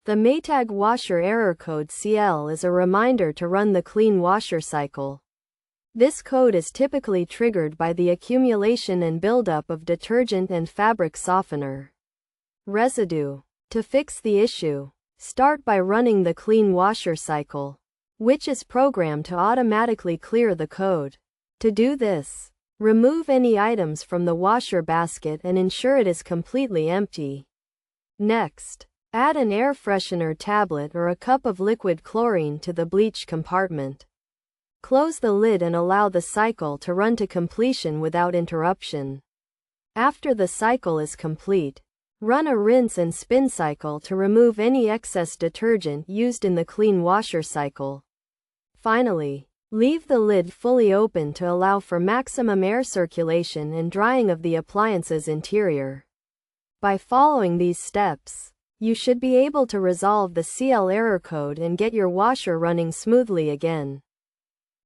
The Maytag washer error code CL is a reminder to run the clean washer cycle. This code is typically triggered by the accumulation and buildup of detergent and fabric softener residue. To fix the issue, start by running the clean washer cycle, which is programmed to automatically clear the code. To do this, remove any items from the washer basket and ensure it is completely empty. Next, add an air freshener tablet or a cup of liquid chlorine to the bleach compartment. Close the lid and allow the cycle to run to completion without interruption. After the cycle is complete, run a rinse and spin cycle to remove any excess detergent used in the clean washer cycle. Finally, leave the lid fully open to allow for maximum air circulation and drying of the appliance's interior. By following these steps, you should be able to resolve the CL error code and get your washer running smoothly again.